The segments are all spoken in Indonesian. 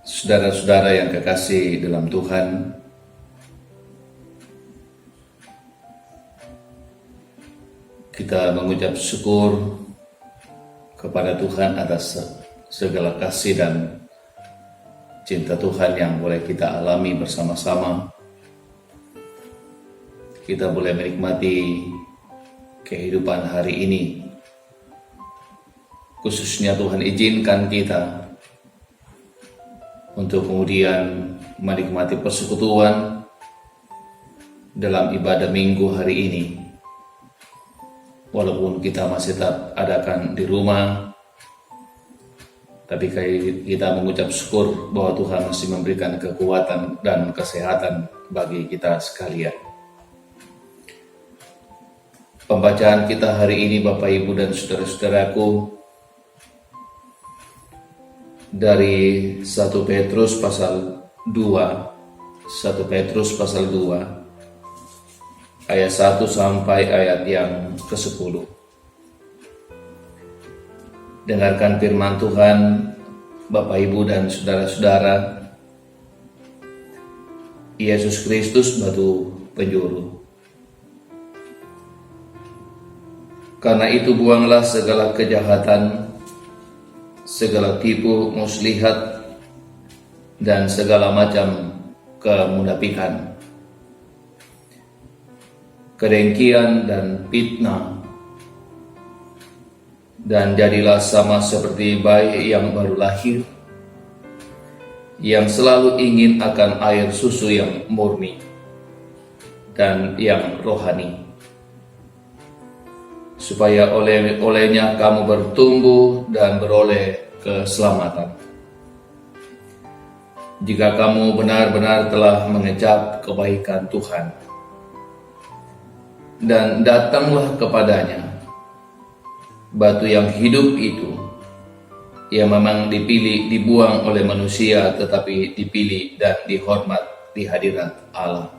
Saudara-saudara yang kekasih dalam Tuhan, kita mengucap syukur kepada Tuhan atas segala kasih dan cinta Tuhan yang boleh kita alami bersama-sama. Kita boleh menikmati kehidupan hari ini. Khususnya Tuhan izinkan kita untuk kemudian menikmati persekutuan dalam ibadah minggu hari ini. Walaupun kita masih tetap adakan di rumah, tapi kita mengucap syukur bahwa Tuhan masih memberikan kekuatan dan kesehatan bagi kita sekalian. Pembacaan kita hari ini, Bapak, Ibu, dan saudara-saudaraku, dari 1 Petrus pasal 2 ayat 1 sampai ayat yang ke-10. Dengarkan firman Tuhan, Bapak, Ibu, dan saudara-saudara. Yesus Kristus batu penjuru. Karena itu buanglah segala kejahatan, segala tipu muslihat, dan segala macam kemunafikan, kedengkian dan fitnah, dan jadilah sama seperti bayi yang baru lahir, yang selalu ingin akan air susu yang murni dan yang rohani, supaya olehnya kamu bertumbuh dan beroleh keselamatan. Jika kamu benar-benar telah mengecap kebaikan Tuhan, dan datanglah kepadanya, batu yang hidup itu, yang memang dibuang oleh manusia, tetapi dipilih dan dihormat di hadirat Allah.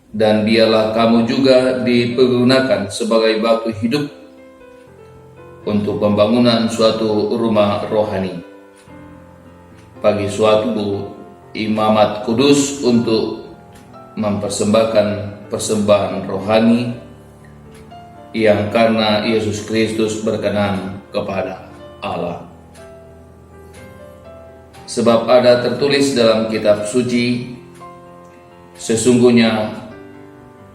Dan biarlah kamu juga dipergunakan sebagai batu hidup untuk pembangunan suatu rumah rohani, bagi suatu imamat kudus untuk mempersembahkan persembahan rohani yang karena Yesus Kristus berkenan kepada Allah. Sebab ada tertulis dalam kitab suci, sesungguhnya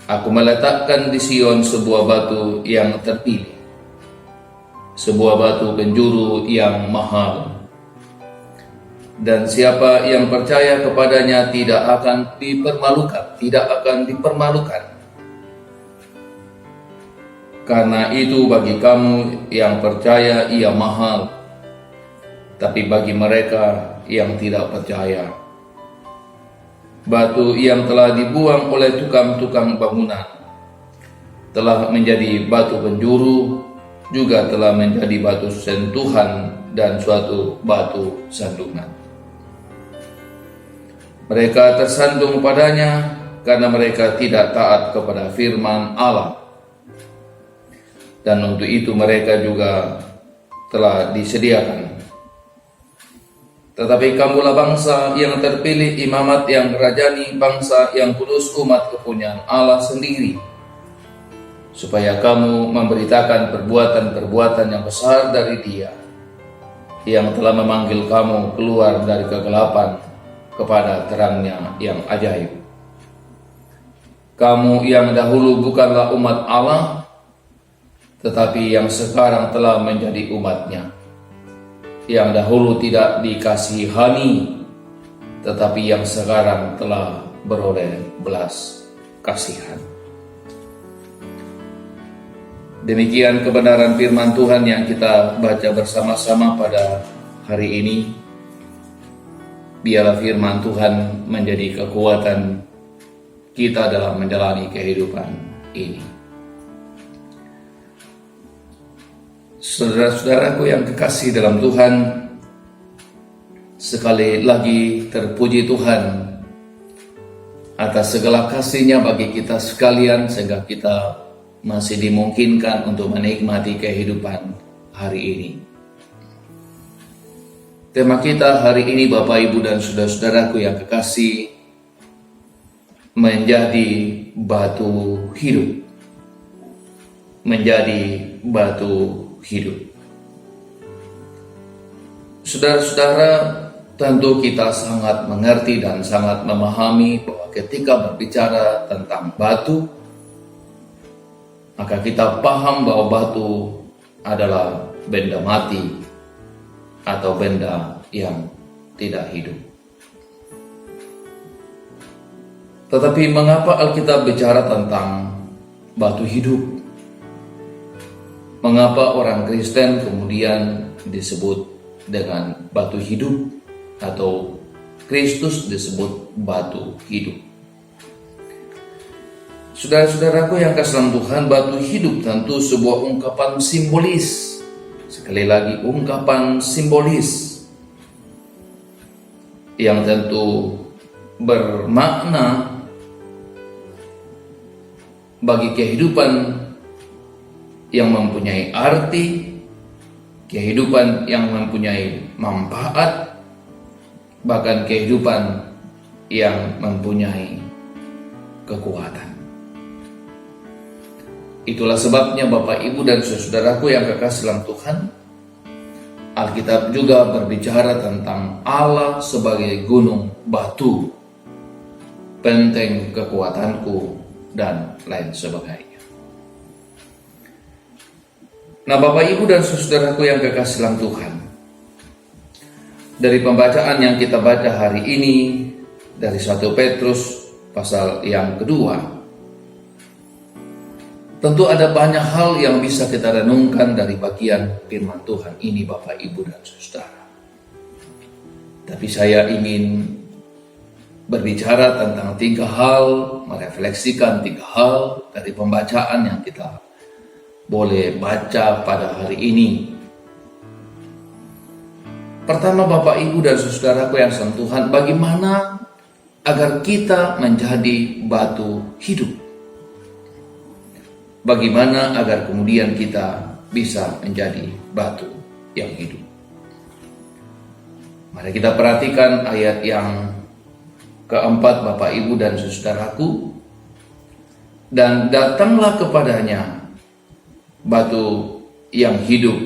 Aku meletakkan di Sion sebuah batu yang terpilih, sebuah batu penjuru yang mahal. Dan siapa yang percaya kepadanya tidak akan dipermalukan. Karena itu bagi kamu yang percaya ia mahal, tapi bagi mereka yang tidak percaya, batu yang telah dibuang oleh tukang-tukang bangunan telah menjadi batu penjuru, juga telah menjadi batu sentuhan dan suatu batu sandungan. Mereka tersandung padanya karena mereka tidak taat kepada firman Allah, dan untuk itu mereka juga telah disediakan. Tetapi kamulah bangsa yang terpilih, imamat yang kerajani, bangsa yang kudus, umat kepunyaan Allah sendiri, supaya kamu memberitakan perbuatan-perbuatan yang besar dari Dia yang telah memanggil kamu keluar dari kegelapan kepada terangnya yang ajaib. Kamu yang dahulu bukanlah umat Allah, tetapi yang sekarang telah menjadi umat-Nya. Yang dahulu tidak dikasihani, tetapi yang sekarang telah beroleh belas kasihan. Demikian kebenaran firman Tuhan yang kita baca bersama-sama pada hari ini. Biarlah firman Tuhan menjadi kekuatan kita dalam menjalani kehidupan ini. Saudara-saudaraku yang kekasih dalam Tuhan, sekali lagi terpuji Tuhan atas segala kasih-Nya bagi kita sekalian, sehingga kita masih dimungkinkan untuk menikmati kehidupan hari ini. Tema kita hari ini, Bapak, Ibu, dan saudara-saudaraku yang kekasih, menjadi batu hidup. Menjadi batu hidup. Saudara-saudara, tentu kita sangat mengerti dan sangat memahami bahwa ketika berbicara tentang batu, maka kita paham bahwa batu adalah benda mati atau benda yang tidak hidup. Tetapi mengapa Alkitab bicara tentang batu hidup? Mengapa orang Kristen kemudian disebut dengan batu hidup atau Kristus disebut batu hidup? Saudara-saudaraku yang kasih dalam Tuhan, batu hidup tentu sebuah ungkapan simbolis. Sekali lagi, ungkapan simbolis yang tentu bermakna bagi kehidupan yang mempunyai arti, kehidupan yang mempunyai manfaat, bahkan kehidupan yang mempunyai kekuatan. Itulah sebabnya Bapak, Ibu, dan saudaraku yang kekasih dalam Tuhan, Alkitab juga berbicara tentang Allah sebagai gunung batu, benteng kekuatanku, dan lain sebagainya. Nah, Bapak, Ibu, dan saudaraku yang kekasih dalam Tuhan, dari pembacaan yang kita baca hari ini dari 1 Petrus pasal yang kedua, tentu ada banyak hal yang bisa kita renungkan dari bagian firman Tuhan ini, Bapak, Ibu, dan saudara. Tapi saya ingin berbicara tentang 3 hal, merefleksikan 3 hal dari pembacaan yang kita boleh baca pada hari ini. Pertama, Bapak, Ibu, dan saudaraku yang sama Tuhan, bagaimana agar kita menjadi batu hidup? Bagaimana agar kemudian kita bisa menjadi batu yang hidup? Mari kita perhatikan ayat yang keempat, Bapak, Ibu, dan saudaraku. Dan datanglah kepadanya batu yang hidup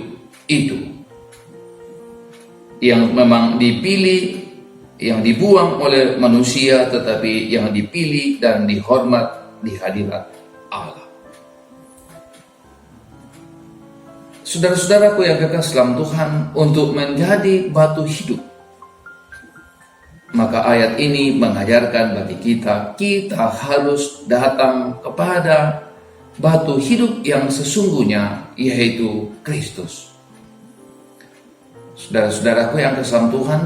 itu, yang memang dipilih, yang dibuang oleh manusia, tetapi yang dipilih dan dihormat di hadirat Allah. Saudara-saudaraku yang kekasih dalam Tuhan, untuk menjadi batu hidup, maka ayat ini mengajarkan bagi kita harus datang kepada batu hidup yang sesungguhnya, yaitu Kristus. Saudara-saudaraku yang kekasih dalam Tuhan,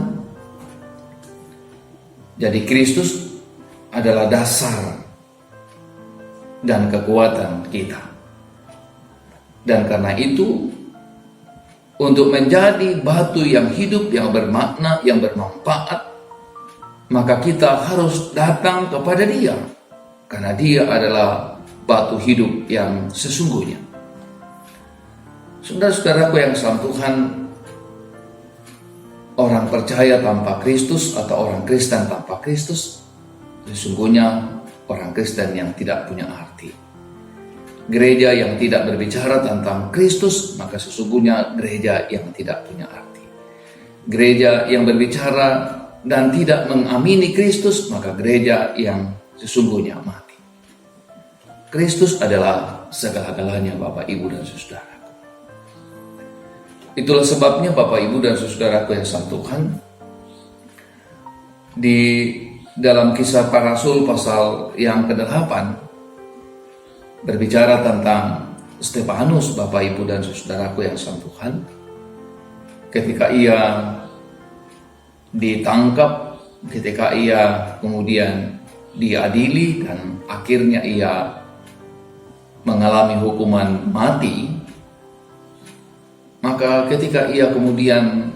jadi Kristus adalah dasar dan kekuatan kita. Dan karena itu, untuk menjadi batu yang hidup, yang bermakna, yang bermanfaat, maka kita harus datang kepada Dia, karena Dia adalah batu hidup yang sesungguhnya. Saudara-saudaraku yang sama Tuhan, orang percaya tanpa Kristus atau orang Kristen tanpa Kristus, sesungguhnya orang Kristen yang tidak punya arti. Gereja yang tidak berbicara tentang Kristus, maka sesungguhnya gereja yang tidak punya arti. Gereja yang berbicara dan tidak mengamini Kristus, maka gereja yang sesungguhnya mati. Kristus adalah segala-galanya, Bapak, Ibu, dan saudaraku. Itulah sebabnya, Bapak, Ibu, dan saudaraku yang sama Tuhan, di dalam Kisah Para Rasul pasal yang ke-8 berbicara tentang Stefanus, Bapak, Ibu, dan saudaraku yang sama Tuhan, ketika ia ditangkap, ketika ia kemudian diadili dan akhirnya ia mengalami hukuman mati, maka ketika ia kemudian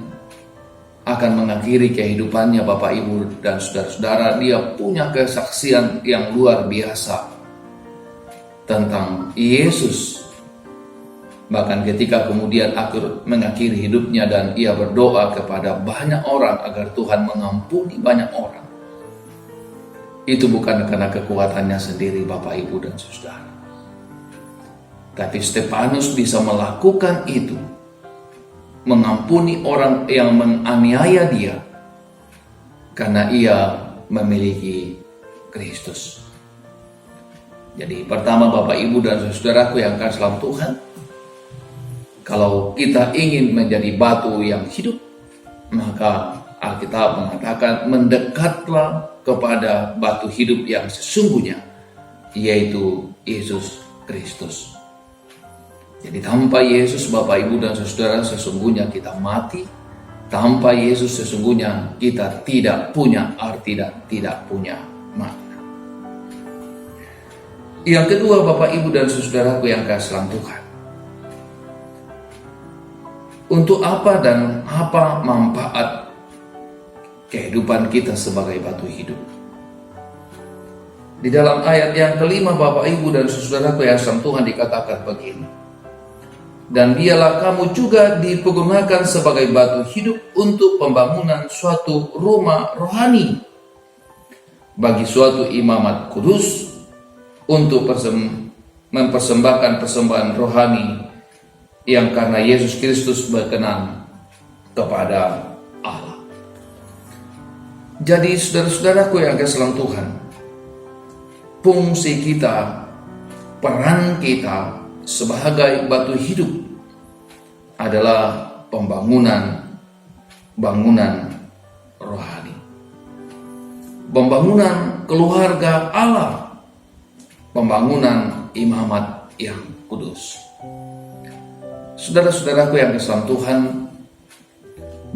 akan mengakhiri kehidupannya, Bapak, Ibu, dan saudara-saudara, dia punya kesaksian yang luar biasa tentang Yesus Bahkan ketika kemudian mengakhiri hidupnya dan ia berdoa kepada banyak orang agar Tuhan mengampuni banyak orang. Itu bukan karena kekuatannya sendiri Bapak, Ibu, dan Saudara. Tapi Stefanus bisa melakukan itu, mengampuni orang yang menganiaya dia, karena ia memiliki Kristus. Jadi pertama Bapak, Ibu, dan Saudaraku yang kasih dalam Tuhan, kalau kita ingin menjadi batu yang hidup, maka Alkitab mengatakan mendekatlah kepada batu hidup yang sesungguhnya, yaitu Yesus Kristus. Jadi tanpa Yesus Bapak, Ibu, dan Saudara, sesungguhnya kita mati. Tanpa Yesus sesungguhnya kita tidak punya arti dan tidak punya makna. Yang kedua Bapak, Ibu, dan Saudaraku yang kasih dalam Tuhan, untuk apa dan apa manfaat kehidupan kita sebagai batu hidup? Di dalam ayat yang kelima Bapak, Ibu, dan Saudaraku yang kasih Tuhan dikatakan begini. Dan biarlah kamu juga dipergunakan sebagai batu hidup untuk pembangunan suatu rumah rohani, bagi suatu imamat kudus, untuk mempersembahkan persembahan rohani yang karena Yesus Kristus berkenan kepada Allah. Jadi saudara-saudaraku yang kasih dalam Tuhan, fungsi kita, peran kita sebagai batu hidup adalah bangunan rohani, pembangunan keluarga Allah, pembangunan imamat yang kudus. Saudara-saudaraku yang kasih dalam Tuhan,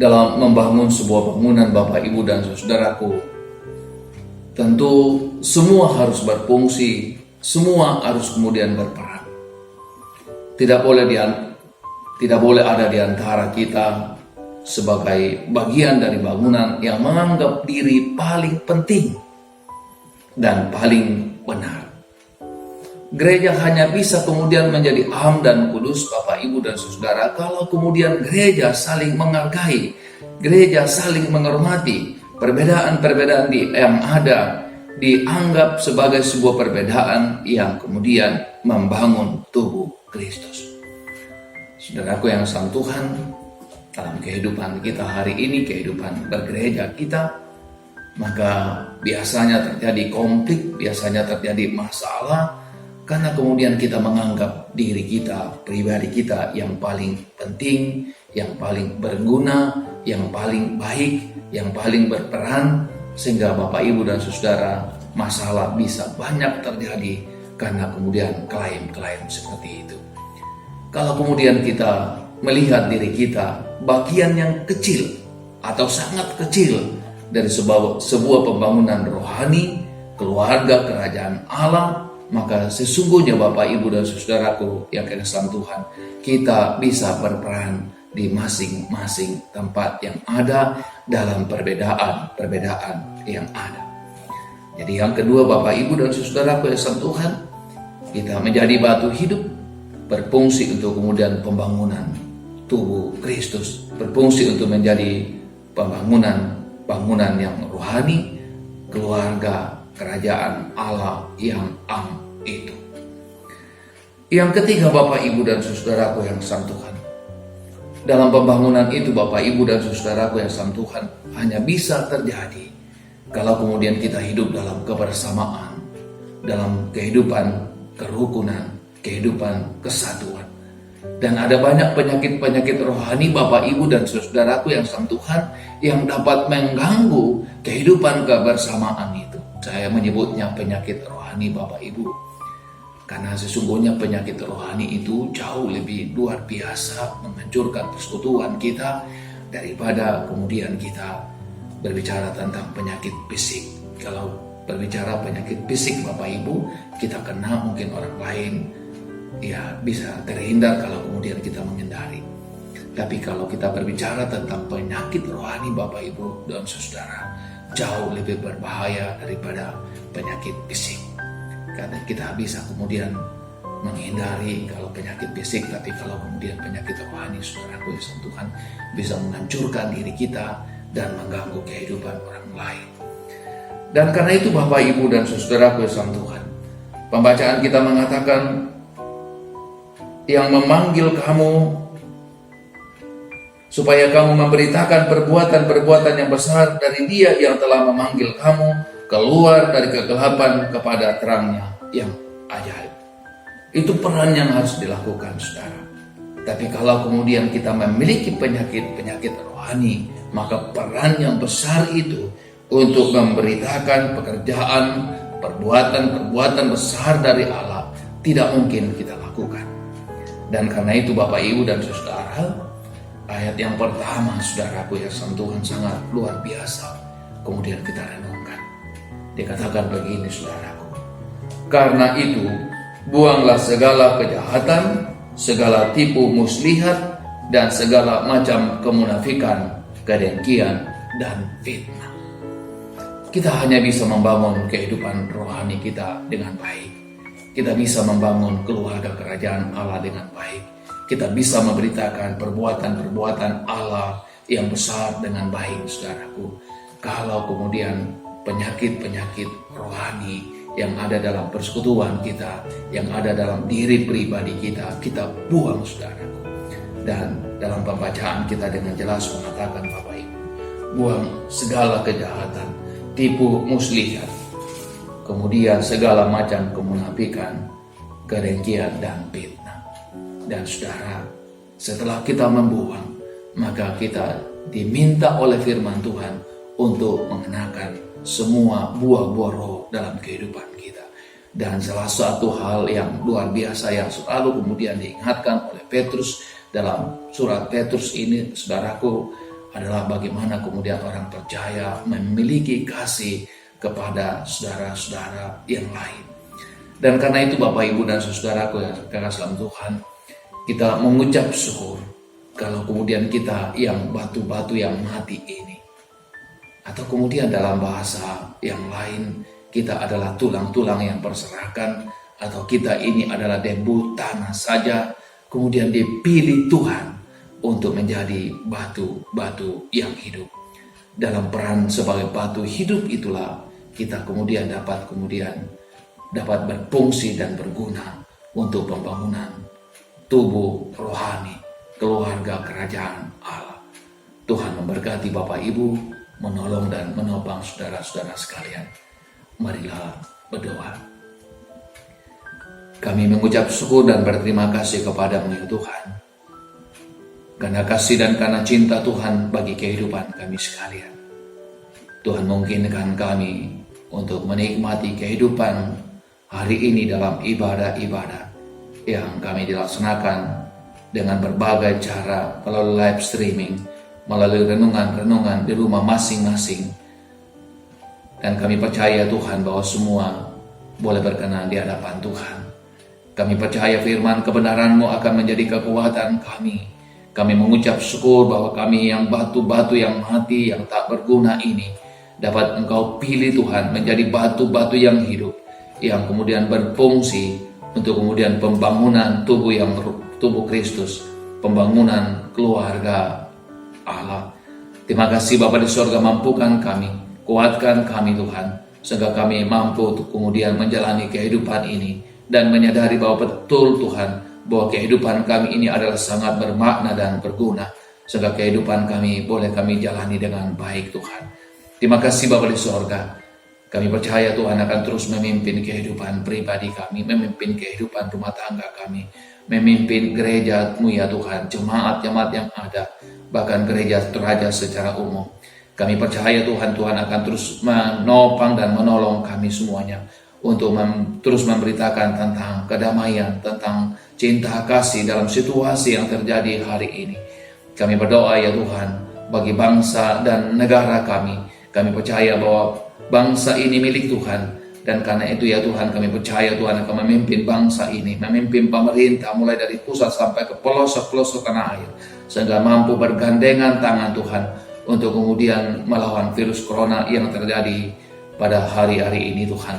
dalam membangun sebuah bangunan Bapak, Ibu, dan Saudaraku, tentu semua harus berfungsi, semua harus kemudian berperan. Tidak boleh ada di antara kita sebagai bagian dari bangunan yang menganggap diri paling penting dan paling benar. Gereja hanya bisa kemudian menjadi am dan kudus Bapak, Ibu, dan Saudara kalau kemudian gereja saling menghargai, gereja saling menghormati perbedaan-perbedaan yang ada, dianggap sebagai sebuah perbedaan yang kemudian membangun tubuh Kristus. Saudaraku yang sama Tuhan, dalam kehidupan kita hari ini, kehidupan bergereja kita, maka biasanya terjadi konflik, biasanya terjadi masalah, karena kemudian kita menganggap diri kita, pribadi kita yang paling penting, yang paling berguna, yang paling baik, yang paling berperan, sehingga Bapak, Ibu, dan Saudara, masalah bisa banyak terjadi karena kemudian klaim-klaim seperti itu. Kalau kemudian kita melihat diri kita bagian yang kecil atau sangat kecil dari sebuah pembangunan rohani, keluarga kerajaan Allah, maka sesungguhnya Bapak, Ibu, dan Saudaraku yang kasih dalam Tuhan, kita bisa berperan di masing-masing tempat yang ada dalam perbedaan yang ada. Jadi yang kedua Bapak, Ibu, dan Saudaraku yang kasih dalam Tuhan, kita menjadi batu hidup, berfungsi untuk kemudian pembangunan tubuh Kristus, berfungsi untuk menjadi bangunan yang rohani, keluarga kerajaan Allah yang am itu. Yang ketiga Bapak, Ibu, dan Saudaraku yang kasih Tuhan, dalam pembangunan itu Bapak, Ibu, dan Saudaraku yang kasih Tuhan, hanya bisa terjadi kalau kemudian kita hidup dalam kebersamaan, dalam kehidupan kerukunan, kehidupan kesatuan. Dan ada banyak penyakit-penyakit rohani Bapak, Ibu, dan Saudaraku yang kasih Tuhan, yang dapat mengganggu kehidupan kebersamaan itu. Saya menyebutnya penyakit rohani Bapak, Ibu, karena sesungguhnya penyakit rohani itu jauh lebih luar biasa menghancurkan persekutuan kita daripada kemudian kita berbicara tentang penyakit fisik. Kalau berbicara penyakit fisik Bapak, Ibu, kita kena, mungkin orang lain ya bisa terhindar kalau kemudian kita menghindari. Tapi kalau kita berbicara tentang penyakit rohani Bapak, Ibu, dan Saudara, jauh lebih berbahaya daripada penyakit fisik. Karena kita bisa kemudian menghindari kalau penyakit fisik, tapi kalau kemudian penyakit rohani, saudaraku yang Tuhan, bisa menghancurkan diri kita dan mengganggu kehidupan orang lain. Dan karena itu Bapak, Ibu, dan saudaraku yang Tuhan, pembacaan kita mengatakan, yang memanggil kamu supaya kamu memberitakan perbuatan-perbuatan yang besar dari Dia yang telah memanggil kamu keluar dari kegelapan kepada terangnya yang ajaib. Itu peran yang harus dilakukan, saudara. Tapi kalau kemudian kita memiliki penyakit rohani, maka peran yang besar itu untuk memberitakan pekerjaan, perbuatan besar dari Allah tidak mungkin kita lakukan. Dan karena itu Bapak, Ibu, dan saudara, ayat yang pertama, saudaraku yang Tuhan, sangat luar biasa. Kemudian kita renungkan. Dikatakan begini, saudaraku. Karena itu, buanglah segala kejahatan, segala tipu muslihat, dan segala macam kemunafikan, kedengkian, dan fitnah. Kita hanya bisa membangun kehidupan rohani kita dengan baik. Kita bisa membangun keluarga kerajaan Allah dengan baik. Kita bisa memberitakan perbuatan-perbuatan Allah yang besar dengan baik, saudaraku. Kalau kemudian penyakit-penyakit rohani yang ada dalam persekutuan kita, yang ada dalam diri pribadi kita, kita buang, saudaraku. Dan dalam pembacaan kita dengan jelas mengatakan, Bapak Ibu, buang segala kejahatan, tipu muslihat, kemudian segala macam kemunafikan, kedengkian, dan fitnah. Dan saudara, setelah kita membuang, maka kita diminta oleh firman Tuhan untuk mengenakan semua buah-buah roh dalam kehidupan kita. Dan salah satu hal yang luar biasa yang selalu kemudian diingatkan oleh Petrus dalam surat Petrus ini, saudaraku, adalah bagaimana kemudian orang percaya memiliki kasih kepada saudara-saudara yang lain. Dan karena itu Bapak, Ibu, dan saudaraku yang kekasih dalam Tuhan, kita mengucap syukur kalau kemudian kita yang batu-batu yang mati ini, atau kemudian dalam bahasa yang lain, kita adalah tulang-tulang yang berserakan, atau kita ini adalah debu tanah saja, kemudian dipilih Tuhan untuk menjadi batu-batu yang hidup. Dalam peran sebagai batu hidup itulah kita kemudian dapat berfungsi dan berguna untuk pembangunan tubuh rohani keluarga kerajaan Allah. Tuhan memberkati Bapak, Ibu, menolong dan menopang saudara-saudara sekalian. Marilah berdoa. Kami mengucap syukur dan berterima kasih kepada-Mu ya Tuhan, karena kasih dan karena cinta Tuhan bagi kehidupan kami sekalian. Tuhan mungkinkan kami untuk menikmati kehidupan hari ini dalam ibadah-ibadah yang kami dilaksanakan dengan berbagai cara, melalui live streaming, melalui renungan-renungan di rumah masing-masing. Dan kami percaya Tuhan bahwa semua boleh berkenan di hadapan Tuhan. Kami percaya firman kebenaran-Mu akan menjadi kekuatan kami. Kami mengucap syukur bahwa kami yang batu-batu yang mati, yang tak berguna ini, dapat Engkau pilih Tuhan menjadi batu-batu yang hidup, yang kemudian berfungsi untuk kemudian pembangunan tubuh Kristus, pembangunan keluarga Allah. Terima kasih Bapa di surga, mampukan kami, kuatkan kami Tuhan, sehingga kami mampu untuk kemudian menjalani kehidupan ini dan menyadari bahwa betul Tuhan, bahwa kehidupan kami ini adalah sangat bermakna dan berguna, sehingga kehidupan kami boleh kami jalani dengan baik Tuhan. Terima kasih Bapa di surga. Kami percaya Tuhan akan terus memimpin kehidupan pribadi kami, memimpin kehidupan rumah tangga kami, memimpin gereja-Mu ya Tuhan, jemaat-jemaat yang ada, bahkan gereja Toraja secara umum. Kami percaya Tuhan akan terus menopang dan menolong kami semuanya untuk terus memberitakan tentang kedamaian, tentang cinta kasih dalam situasi yang terjadi hari ini. Kami berdoa ya Tuhan bagi bangsa dan negara kami. Kami percaya bahwa bangsa ini milik Tuhan, dan karena itu ya Tuhan, kami percaya Tuhan akan memimpin bangsa ini, memimpin pemerintah mulai dari pusat sampai ke pelosok-pelosok tanah air, sehingga mampu bergandengan tangan Tuhan untuk kemudian melawan virus corona yang terjadi pada hari-hari ini Tuhan.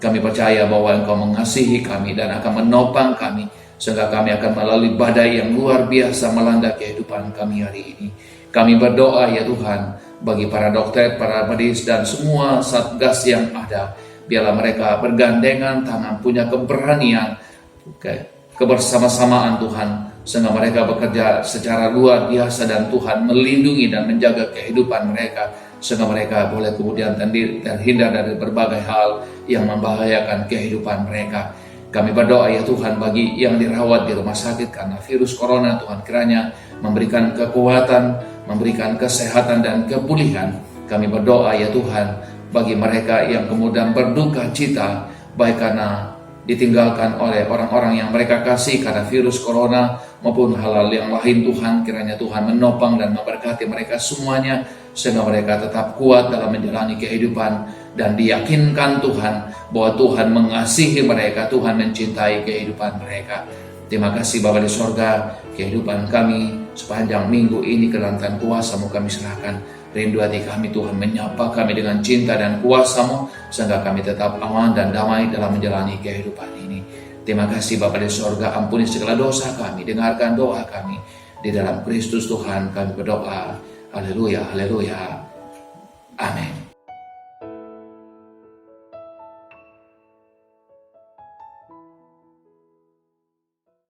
Kami percaya bahwa Engkau mengasihi kami dan akan menopang kami, sehingga kami akan melalui badai yang luar biasa melanda kehidupan kami hari ini. Kami berdoa ya Tuhan, bagi para dokter, para medis, dan semua satgas yang ada, biarlah mereka bergandengan tangan, punya keberanian, kebersama-samaan Tuhan, sehingga mereka bekerja secara luar biasa dan Tuhan melindungi dan menjaga kehidupan mereka, sehingga mereka boleh kemudian terhindar dari berbagai hal yang membahayakan kehidupan mereka. Kami berdoa ya Tuhan, bagi yang dirawat di rumah sakit karena virus corona, Tuhan kiranya memberikan kekuatan, memberikan kesehatan dan kepulihan. Kami berdoa ya Tuhan, bagi mereka yang kemudian berduka cita, baik karena ditinggalkan oleh orang-orang yang mereka kasih karena virus corona maupun hal-hal yang lain, Tuhan kiranya Tuhan menopang dan memberkati mereka semuanya, sehingga mereka tetap kuat dalam menjalani kehidupan dan diyakinkan Tuhan bahwa Tuhan mengasihi mereka, Tuhan mencintai kehidupan mereka. Terima kasih Bapa di sorga, kehidupan kami sepanjang minggu ini ke dalam tangan kuasa-Mu kami serahkan. Rindu hati kami Tuhan menyapa kami dengan cinta dan kuasa-Mu, sehingga kami tetap aman dan damai dalam menjalani kehidupan ini. Terima kasih Bapa di sorga, ampuni segala dosa kami, dengarkan doa kami. Di dalam Kristus Tuhan kami berdoa. Haleluya, haleluya. Amin.